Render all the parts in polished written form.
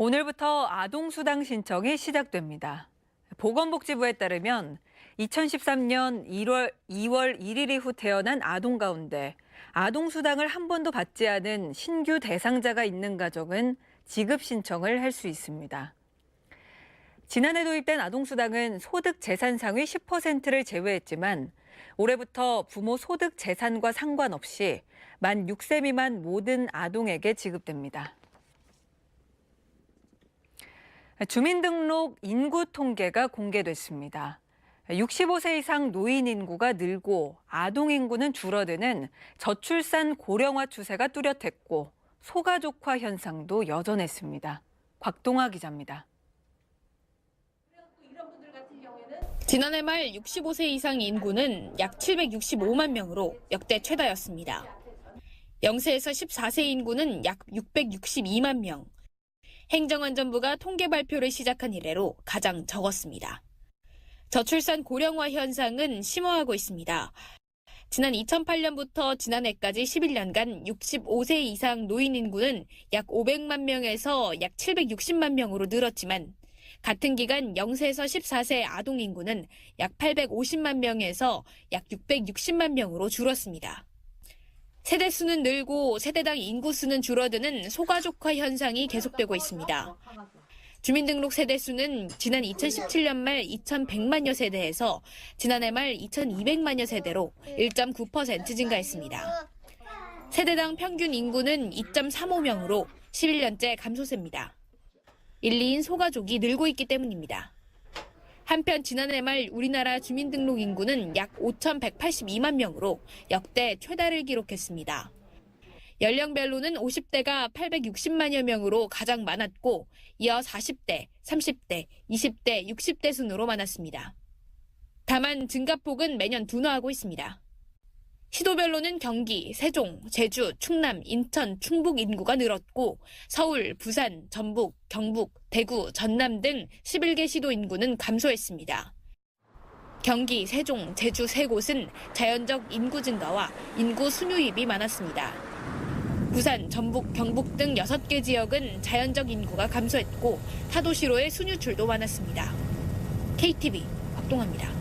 오늘부터 아동수당 신청이 시작됩니다. 보건복지부에 따르면 2013년 2월 1일 이후 태어난 아동 가운데 아동수당을 한 번도 받지 않은 신규 대상자가 있는 가정은 지급 신청을 할 수 있습니다. 지난해 도입된 아동수당은 소득 재산 상위 10%를 제외했지만 올해부터 부모 소득 재산과 상관없이 만 6세 미만 모든 아동에게 지급됩니다. 주민등록 인구 통계가 공개됐습니다. 65세 이상 노인 인구가 늘고 아동 인구는 줄어드는 저출산 고령화 추세가 뚜렷했고 소가족화 현상도 여전했습니다. 곽동아 기자입니다. 지난해 말 65세 이상 인구는 약 765만 명으로 역대 최다였습니다. 0세에서 14세 인구는 약 662만 명. 행정안전부가 통계 발표를 시작한 이래로 가장 적었습니다. 저출산 고령화 현상은 심화하고 있습니다. 지난 2008년부터 지난해까지 11년간 65세 이상 노인 인구는 약 500만 명에서 약 760만 명으로 늘었지만 같은 기간 0세에서 14세 아동 인구는 약 850만 명에서 약 660만 명으로 줄었습니다. 세대 수는 늘고 세대당 인구 수는 줄어드는 소가족화 현상이 계속되고 있습니다. 주민등록 세대 수는 지난 2017년 말 2,100만여 세대에서 지난해 말 2,200만여 세대로 1.9% 증가했습니다. 세대당 평균 인구는 2.35명으로 11년째 감소세입니다. 1, 2인 소가족이 늘고 있기 때문입니다. 한편 지난해 말 우리나라 주민등록 인구는 약 5,182만 명으로 역대 최다를 기록했습니다. 연령별로는 50대가 860만여 명으로 가장 많았고 이어 40대, 30대, 20대, 60대 순으로 많았습니다. 다만 증가폭은 매년 둔화하고 있습니다. 시도별로는 경기, 세종, 제주, 충남, 인천, 충북 인구가 늘었고 서울, 부산, 전북, 경북, 대구, 전남 등 11개 시도 인구는 감소했습니다. 경기, 세종, 제주 세 곳은 자연적 인구 증가와 인구 순유입이 많았습니다. 부산, 전북, 경북 등 6개 지역은 자연적 인구가 감소했고 타도시로의 순유출도 많았습니다. KTV 곽동아입니다.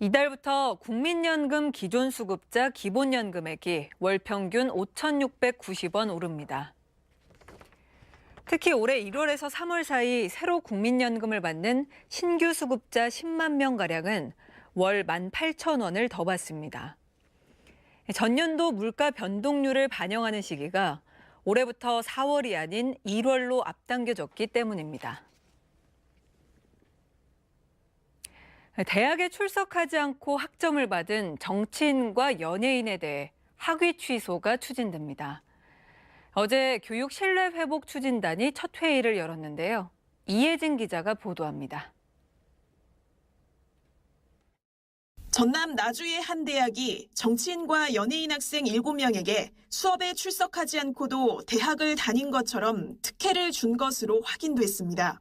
이달부터 국민연금 기존수급자 기본연금액이 월 평균 5,690원 오릅니다. 특히 올해 1월에서 3월 사이 새로 국민연금을 받는 신규 수급자 10만 명가량은 월 18,000원을 더 받습니다. 전년도 물가 변동률을 반영하는 시기가 올해부터 4월이 아닌 1월로 앞당겨졌기 때문입니다. 대학에 출석하지 않고 학점을 받은 정치인과 연예인에 대해 학위 취소가 추진됩니다. 어제 교육 신뢰 회복 추진단이 첫 회의를 열었는데요. 이혜진 기자가 보도합니다. 전남 나주의 한 대학이 정치인과 연예인 학생 7명에게 수업에 출석하지 않고도 대학을 다닌 것처럼 특혜를 준 것으로 확인됐습니다.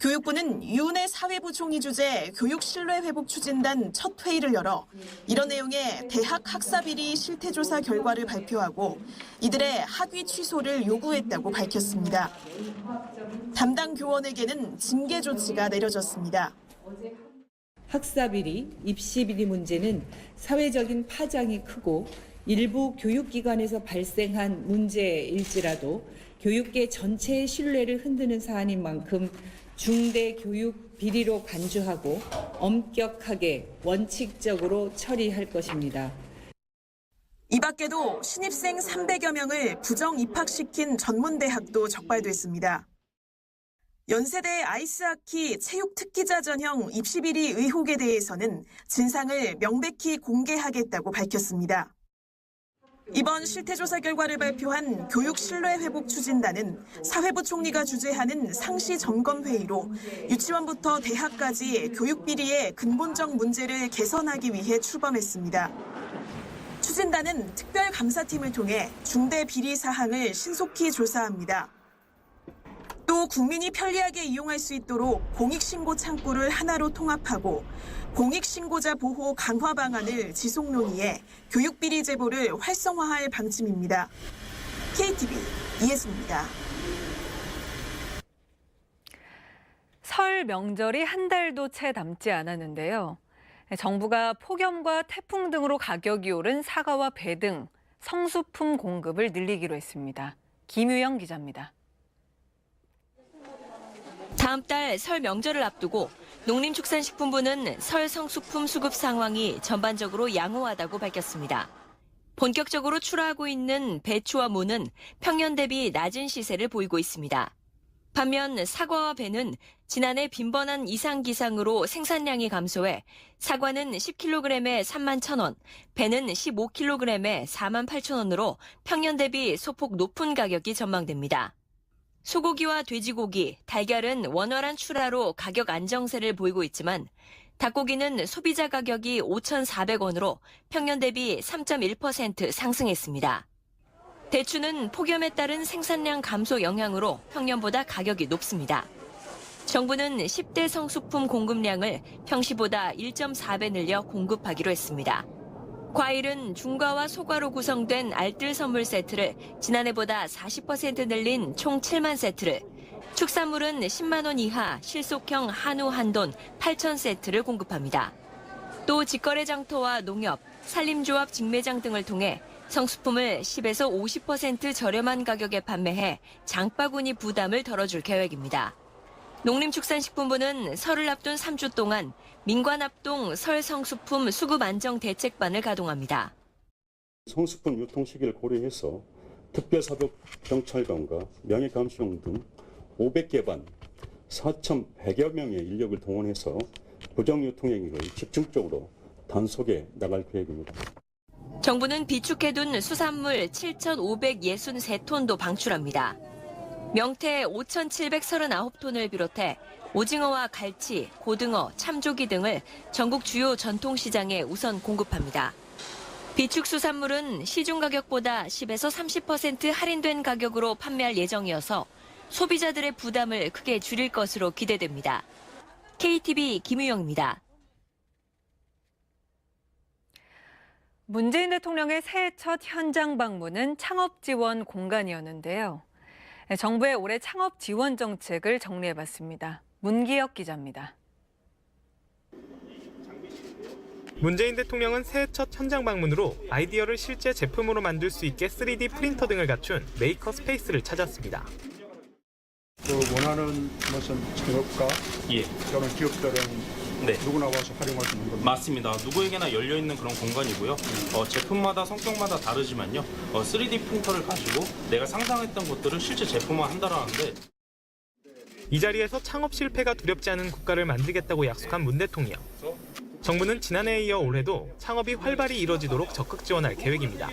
교육부는 유은혜 사회부 총리 주재 교육 신뢰 회복 추진단 첫 회의를 열어 이런 내용의 대학 학사비리 실태조사 결과를 발표하고 이들의 학위 취소를 요구했다고 밝혔습니다. 담당 교원에게는 징계 조치가 내려졌습니다. 학사비리, 입시비리 문제는 사회적인 파장이 크고 일부 교육기관에서 발생한 문제일지라도 교육계 전체의 신뢰를 흔드는 사안인 만큼 중대 교육 비리로 간주하고 엄격하게 원칙적으로 처리할 것입니다. 이 밖에도 신입생 300여 명을 부정 입학시킨 전문대학도 적발됐습니다. 연세대 아이스하키 체육 특기자 전형 입시비리 의혹에 대해서는 진상을 명백히 공개하겠다고 밝혔습니다. 이번 실태조사 결과를 발표한 교육신뢰회복추진단은 사회부 총리가 주재하는 상시 점검회의로 유치원부터 대학까지 교육비리의 근본적 문제를 개선하기 위해 출범했습니다. 추진단은 특별감사팀을 통해 중대 비리 사항을 신속히 조사합니다. 또 국민이 편리하게 이용할 수 있도록 공익신고 창구를 하나로 통합하고 공익신고자 보호 강화 방안을 지속 논의해 교육비리 제보를 활성화할 방침입니다. KTV 이혜승입니다. 설 명절이 한 달도 채 남지 않았는데요. 정부가 폭염과 태풍 등으로 가격이 오른 사과와 배 등 성수품 공급을 늘리기로 했습니다. 김유영 기자입니다. 다음 달 설 명절을 앞두고 농림축산식품부는 설 성수품 수급 상황이 전반적으로 양호하다고 밝혔습니다. 본격적으로 출하하고 있는 배추와 무는 평년 대비 낮은 시세를 보이고 있습니다. 반면 사과와 배는 지난해 빈번한 이상기상으로 생산량이 감소해 사과는 10kg에 31,000원, 배는 15kg에 48,000원으로 평년 대비 소폭 높은 가격이 전망됩니다. 소고기와 돼지고기, 달걀은 원활한 출하로 가격 안정세를 보이고 있지만 닭고기는 소비자 가격이 5,400원으로 평년 대비 3.1% 상승했습니다. 대추는 폭염에 따른 생산량 감소 영향으로 평년보다 가격이 높습니다. 정부는 10대 성수품 공급량을 평시보다 1.4배 늘려 공급하기로 했습니다. 과일은 중과와 소과로 구성된 알뜰 선물 세트를 지난해보다 40% 늘린 총 7만 세트를, 축산물은 10만 원 이하 실속형 한우 한돈 8천 세트를 공급합니다. 또 직거래 장터와 농협, 산림조합 직매장 등을 통해 성수품을 10에서 50% 저렴한 가격에 판매해 장바구니 부담을 덜어줄 계획입니다. 농림축산식품부는 설을 앞둔 3주 동안 민관합동 설 성수품 수급 안정 대책반을 가동합니다. 성수품 유통 시기를 고려해서 특별사법 경찰관과 명예감시용 등 500개 반 4,100여 명의 인력을 동원해서 부정유통행위를 집중적으로 단속해 나갈 계획입니다. 정부는 비축해둔 수산물 7,563톤도 방출합니다. 명태 5,739톤을 비롯해 오징어와 갈치, 고등어, 참조기 등을 전국 주요 전통시장에 우선 공급합니다. 비축 수산물은 시중 가격보다 10에서 30% 할인된 가격으로 판매할 예정이어서 소비자들의 부담을 크게 줄일 것으로 기대됩니다. KTV 김유영입니다. 문재인 대통령의 새해 첫 현장 방문은 창업 지원 공간이었는데요. 정부의 올해 창업 지원 정책을 정리해봤습니다. 문기혁 기자입니다. 문재인 대통령은 새해 첫 현장 방문으로 아이디어를 실제 제품으로 만들 수 있게 3D 프린터 등을 갖춘 메이커 스페이스를 찾았습니다. 원하는 무슨 창업가 또는 기업들은 누구나 와서 활용할 수 있는 겁니다. 맞습니다. 누구에게나 열려있는 그런 공간이고요. 제품마다 성격마다 다르지만요. 3D 프린터를 가지고 내가 상상했던 것들을 실제 제품화한다라는데 이 자리에서 창업 실패가 두렵지 않은 국가를 만들겠다고 약속한 문 대통령. 정부는 지난해에 이어 올해도 창업이 활발히 이뤄지도록 적극 지원할 계획입니다.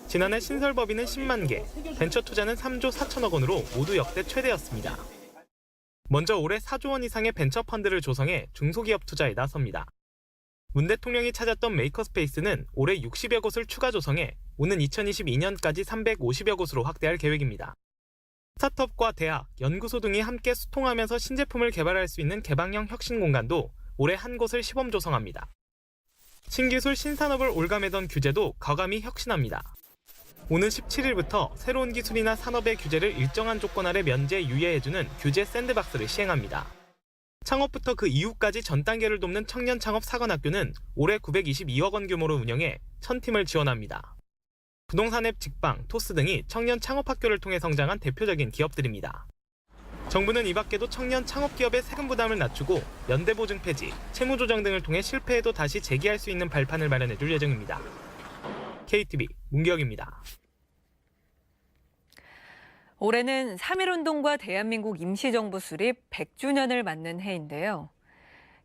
지난해 신설법인은 10만 개, 벤처 투자는 3조 4천억 원으로 모두 역대 최대였습니다. 먼저 올해 4조 원 이상의 벤처 펀드를 조성해 중소기업 투자에 나섭니다. 문 대통령이 찾았던 메이커 스페이스는 올해 60여 곳을 추가 조성해 오는 2022년까지 350여 곳으로 확대할 계획입니다. 스타트업과 대학, 연구소 등이 함께 소통하면서 신제품을 개발할 수 있는 개방형 혁신 공간도 올해 한 곳을 시범 조성합니다. 신기술 신산업을 올가매던 규제도 과감히 혁신합니다. 오는 17일부터 새로운 기술이나 산업의 규제를 일정한 조건 아래 면제 유예해주는 규제 샌드박스를 시행합니다. 창업부터 그 이후까지 전 단계를 돕는 청년 창업 사관학교는 올해 922억 원 규모로 운영해 1000팀을 지원합니다. 부동산 앱 직방, 토스 등이 청년 창업학교를 통해 성장한 대표적인 기업들입니다. 정부는 이 밖에도 청년 창업기업의 세금 부담을 낮추고 연대보증 폐지, 채무조정 등을 통해 실패해도 다시 재기할 수 있는 발판을 마련해줄 예정입니다. KTV 문기혁입니다. 올해는 3.1운동과 대한민국 임시정부 수립 100주년을 맞는 해인데요.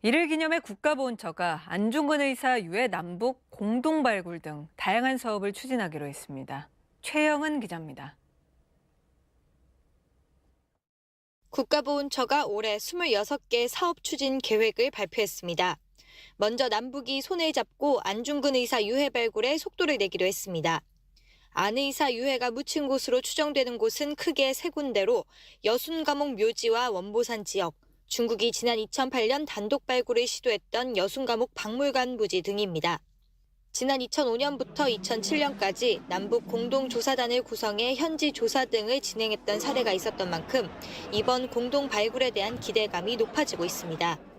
이를 기념해 국가보훈처가 안중근 의사 유해 남북 공동 발굴 등 다양한 사업을 추진하기로 했습니다. 최영은 기자입니다. 국가보훈처가 올해 26개 사업 추진 계획을 발표했습니다. 먼저 남북이 손을 잡고 안중근 의사 유해 발굴에 속도를 내기로 했습니다. 안 의사 유해가 묻힌 곳으로 추정되는 곳은 크게 3군데로 여순감옥 묘지와 원보산 지역, 중국이 지난 2008년 단독 발굴을 시도했던 여순감옥 박물관 부지 등입니다. 지난 2005년부터 2007년까지 남북 공동조사단을 구성해 현지 조사 등을 진행했던 사례가 있었던 만큼 이번 공동 발굴에 대한 기대감이 높아지고 있습니다.